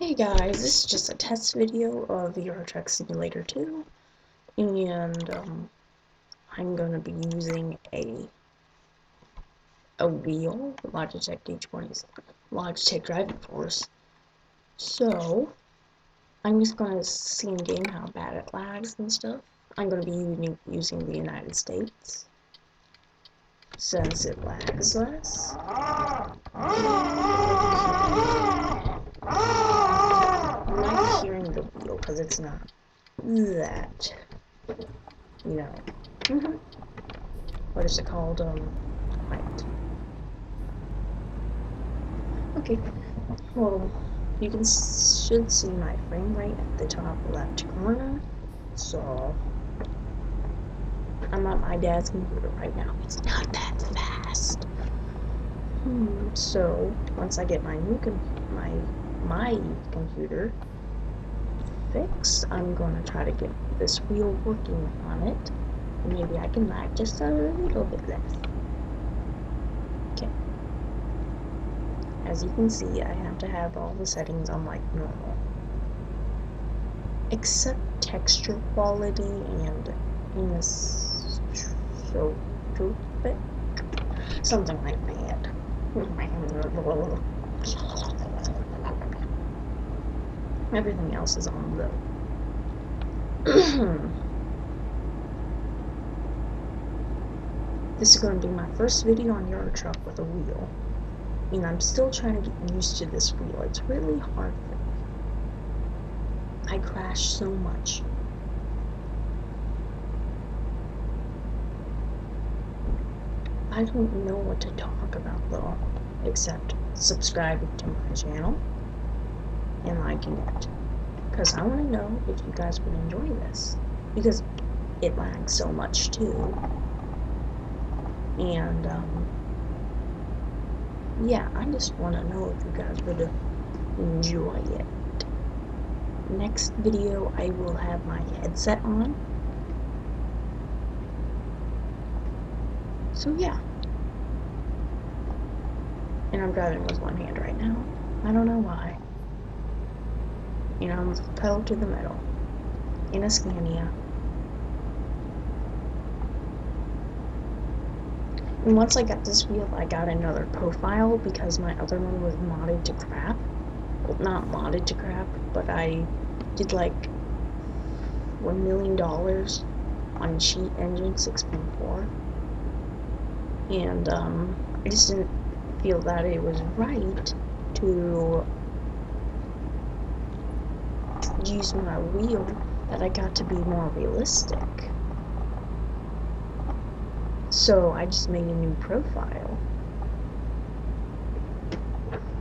Hey guys, this is just a test video of Euro Truck Simulator 2, and I'm going to be using a wheel, Logitech D20's Logitech Driving Force. So, I'm just going to see in game how bad it lags and stuff. I'm going to be using the United States, since it lags less. I'm not hearing the wheel because it's not that, what is it called, right. Okay, well, you should see my frame rate at the top left corner, so I'm at my dad's computer right now. It's not that fast. So, once I get my new my computer fixed, I'm gonna try to get this wheel working on it. Maybe I can lag just a little bit less. Okay. As you can see, I have to have all the settings on like normal. Except texture quality and something like that. Everything else is on low. This is going to be my first video on Euro Truck with a wheel. And I'm still trying to get used to this wheel. It's really hard for me. I crash so much. I don't know what to talk about though, except subscribing to my channel and liking it. Because I want to know if you guys would enjoy this. Because it lags so much too. And, yeah, I just want to know if you guys would enjoy it. Next video, I will have my headset on. So, yeah. And I'm driving with one hand right now. I don't know why. I'm pedal to the metal. In a Scania. And once I got this wheel, I got another profile because my other one was modded to crap. Well, not modded to crap, but I did like $1 million on Cheat Engine 6.4. And I just didn't feel that it was right to use my wheel that I got to be more realistic. So I just made a new profile.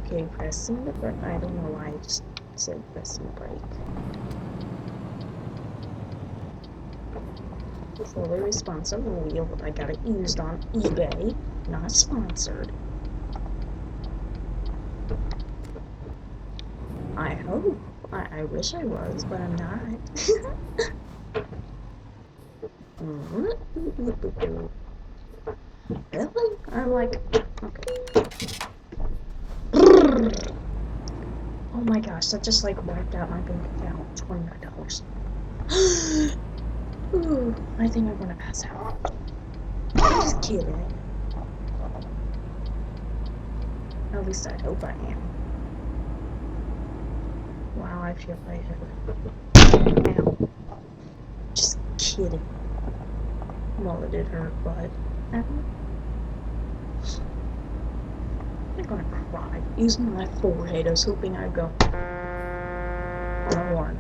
Okay, pressing the brake. I don't know why I just said pressing the brake. Fully responsive wheel that I got it used on eBay, not sponsored. I hope. I wish I was, but I'm not. Really? I'm like, okay. Oh my gosh, that just like wiped out my bank account. $29. Ooh, I think I'm gonna pass out. I'm just kidding. At least I hope I am. Wow, I feel lightheaded. Ow. Just kidding. Well, it did hurt, but I'm gonna cry. Using my forehead, I was hoping I'd go on a horn.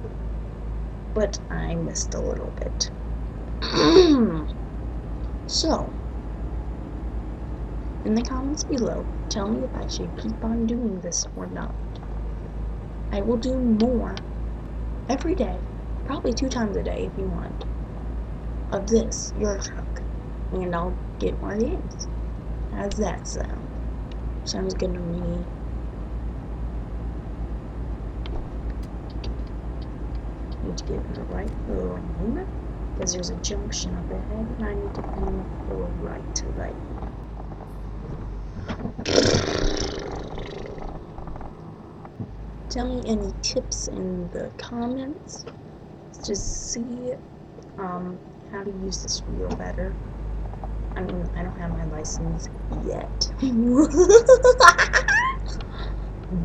But I missed a little bit. So, in the comments below, tell me if I should keep on doing this or not. I will do more every day, probably 2 times a day if you want, of this, Euro Truck, and I'll get more games. How's that sound? Sounds good to me. Need to get in the right lane, because there's a junction up ahead, and I need to aim for right lane. tell me any tips in the comments to see how to use this wheel better. I mean, I don't have my license yet.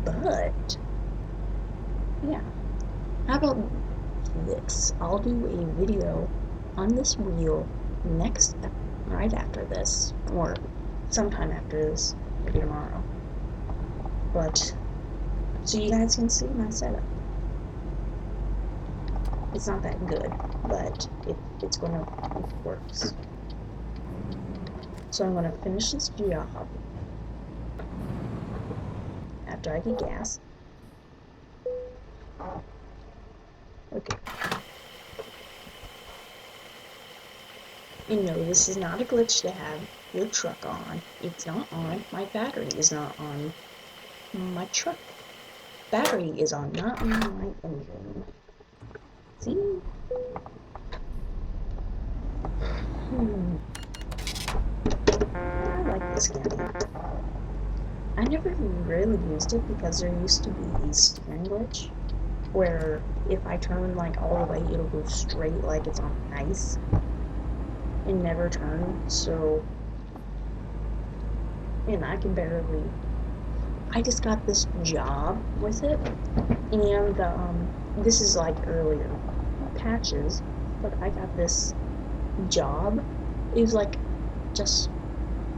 But, yeah. How about this? I'll do a video on this wheel right after this, or sometime after this, maybe tomorrow. But, so you guys can see my setup. It's not that good, but it works. So I'm gonna finish this job after I get gas. Okay. And no, this is not a glitch to have your truck on. It's not on. My battery is not on. My truck battery is on, not on my engine. See? I like this game. I never really used it because there used to be a steering glitch where if I turn like all the way, it'll go straight like it's on ice and never turn. So, and I can barely. I just got this job with it, and this is like earlier patches, but I got this job. It was like just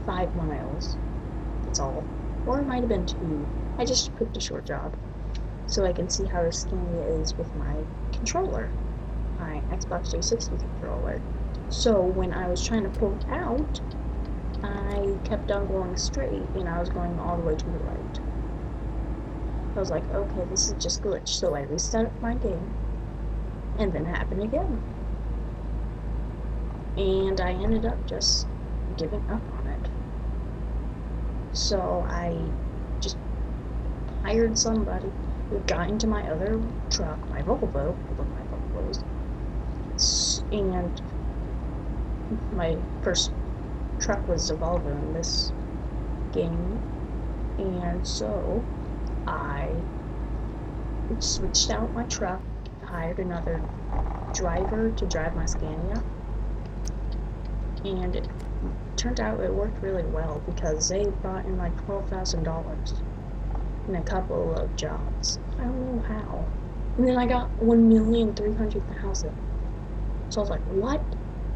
5 miles. That's all, or it might have been 2. I just picked a short job so I can see how skinny it is with my controller, my Xbox 360 controller. So when I was trying to pull it out, I kept on going straight, and I was going all the way to the right. I was like, okay, this is just glitch. So I restarted my game, and then it happened again. And I ended up just giving up on it. So I just hired somebody who got into my other truck, my Volvo, one of my Volvos, and my first truck was a Volvo in this game, and so I switched out my truck, hired another driver to drive my Scania, and it turned out it worked really well because they brought in like $12,000 in a couple of jobs. I don't know how. And then I got 1,300,000. So I was like, what?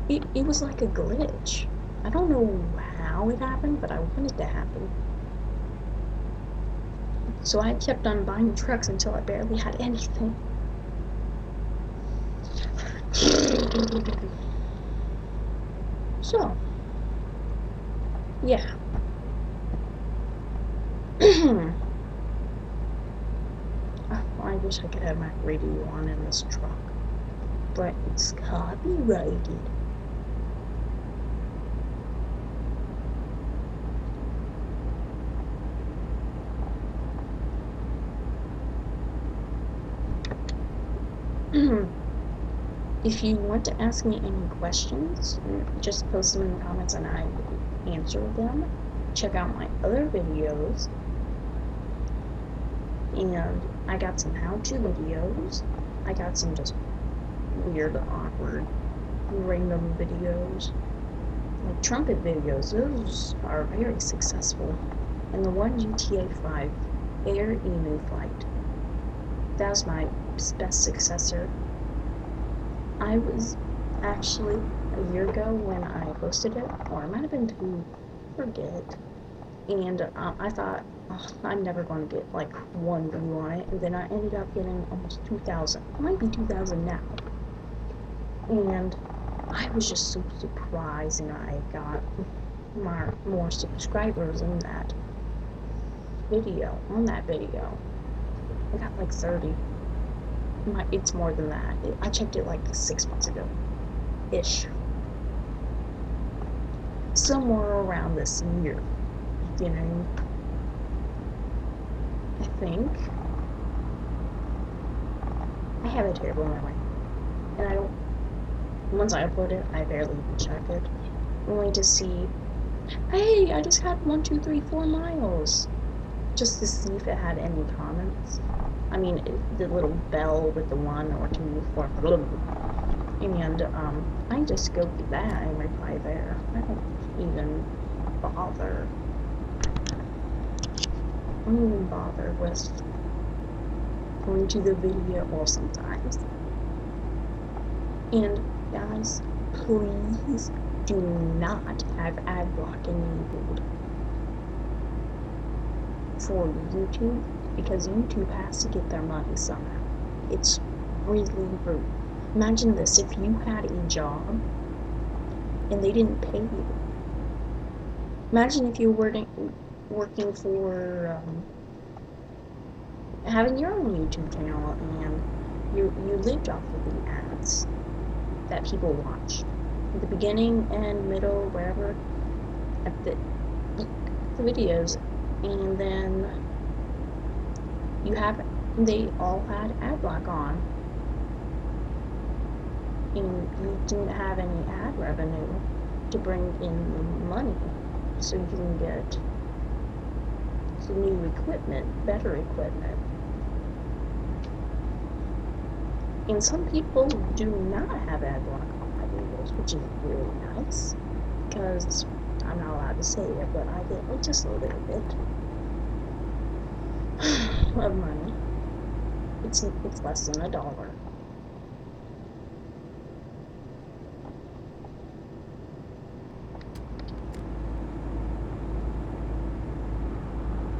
It was like a glitch. I don't know how it happened, but I wanted it to happen. So I kept on buying trucks until I barely had anything. So, yeah. I wish I could have my radio on in this truck, but it's copyrighted. If you want to ask me any questions, just post them in the comments and I will answer them. Check out my other videos. And I got some how-to videos. I got some just weird, awkward, random videos. Like trumpet videos, those are very successful. And the one GTA 5 Air Emu Flight, that was my best successor. I was actually a year ago when I posted it, or it might have been 2, forget. And I thought, oh, I'm never going to get like 1 view on it, and then I ended up getting almost 2,000. It might be 2,000 now. And I was just so surprised, and I got more subscribers in that video. On that video, I got like 30. It's more than that. I checked it like 6 months ago, ish. Somewhere around this year, you know. I think I have a terrible memory, and I don't. Once I upload it, I barely even check it, only to see, hey, I just got 1, 2, 3, 4 miles. just to see if it had any comments. I mean, the little bell with the 1 or 2 or and I just go to that and reply there. I don't even bother. I don't even bother with going to the video, well, sometimes. And guys, please do not have ad block enabled for YouTube, because YouTube has to get their money somehow. It's really rude. Imagine this, if you had a job and they didn't pay you. Imagine if you were working for having your own YouTube channel and you lived off of the ads that people watch at the beginning and middle, wherever, at the videos, and then they all had ad block on, and you didn't have any ad revenue to bring in the money so you can get some new equipment, better equipment. And some people do not have ad block on my videos, which is really nice, because I'm not allowed to say it, but I get just a little bit of money. It's less than $1.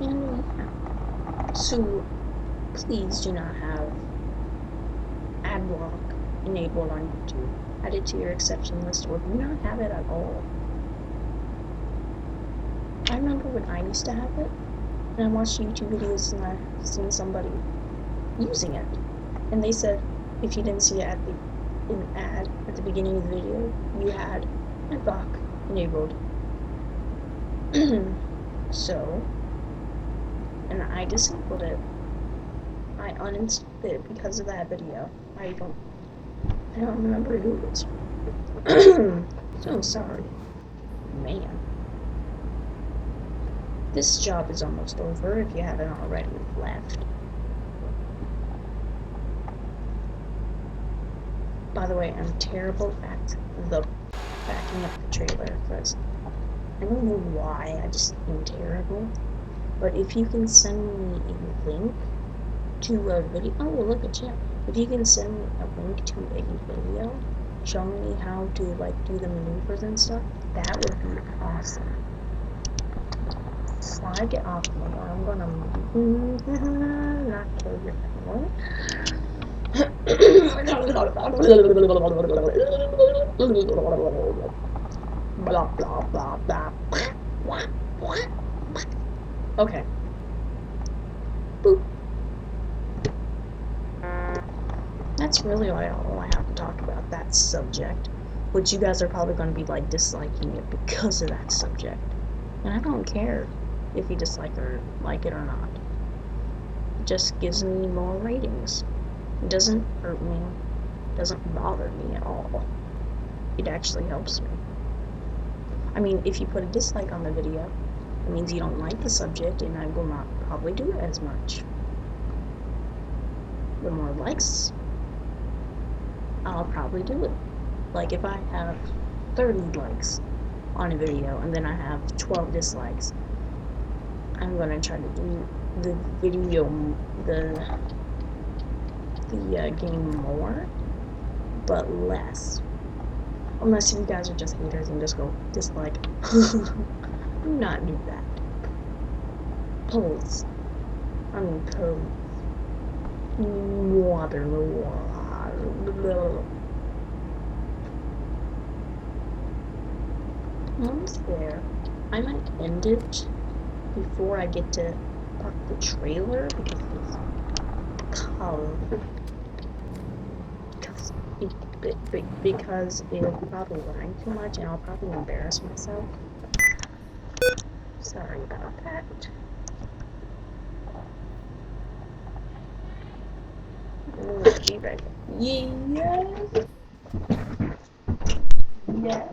And yeah. So please do not have ad block enabled on YouTube. Add it to your exception list, or do not have it at all. I remember when I used to have it, and I watched YouTube videos and I seen somebody using it, and they said if you didn't see it an ad at the beginning of the video, you had ad block enabled. So, and I disabled it. I uninstalled it because of that video. I don't remember who it was. So sorry. Man. This job is almost over if you haven't already left. By the way, I'm terrible at the backing up the trailer, because I don't know why, I just am terrible. But if you can send me a link to a video, oh look at you. If you can send me a link to a video showing me how to do the maneuvers and stuff, that would be awesome. Slide it off me, or I'm gonna not kill your family. Blah blah blah blah. Okay. Boop. That's really all I have to talk about that subject, which you guys are probably going to be disliking it because of that subject. And I don't care if you dislike it or not. It just gives me more ratings. It doesn't hurt me. It doesn't bother me at all. It actually helps me. I mean, if you put a dislike on the video, it means you don't like the subject, and I will not probably do it as much. The more likes, I'll probably do it. Like if I have 30 likes on a video and then I have 12 dislikes, I'm gonna try to do the video, the game more, but less. Unless you guys are just haters and just go dislike. Do not do that. Please. I mean, please. Water. Almost there. I might end it before I get to park the trailer because it's cold. Because it'll probably rain too much and I'll probably embarrass myself. Sorry about that. Be ready. Yes. Yes.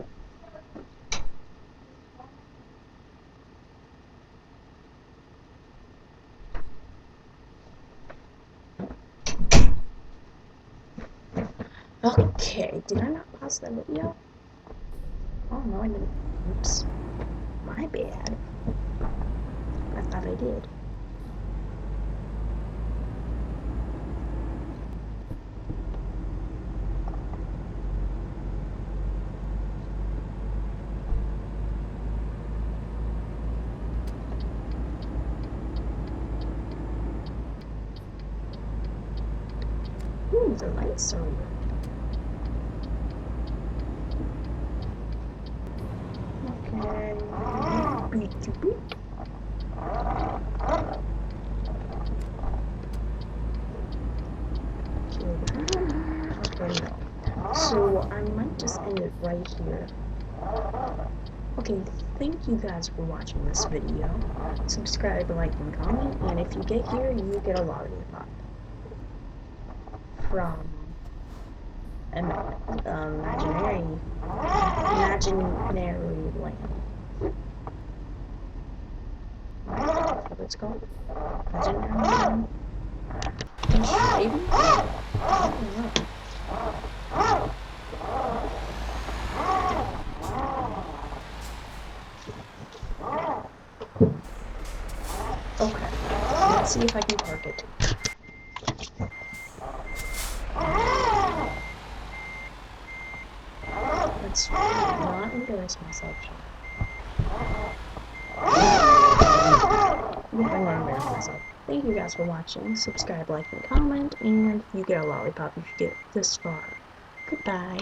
Okay, did I not pause that video? Oh no, I didn't. Oops. My bad. I thought I did. Ooh, the lights are weird. Okay. Beep, beep, beep. Okay, no. So I might just end it right here. Okay, thank you guys for watching this video. Subscribe, like, and comment, and if you get here, you get a lollipop from imaginary land. That's what it's called. Imaginary land. Maybe? I don't know. Okay, let's see if I can park it. Let's not embarrass myself. I won't embarrass myself. Thank you guys for watching. Subscribe, like, and comment, and you get a lollipop if you get this far. Goodbye.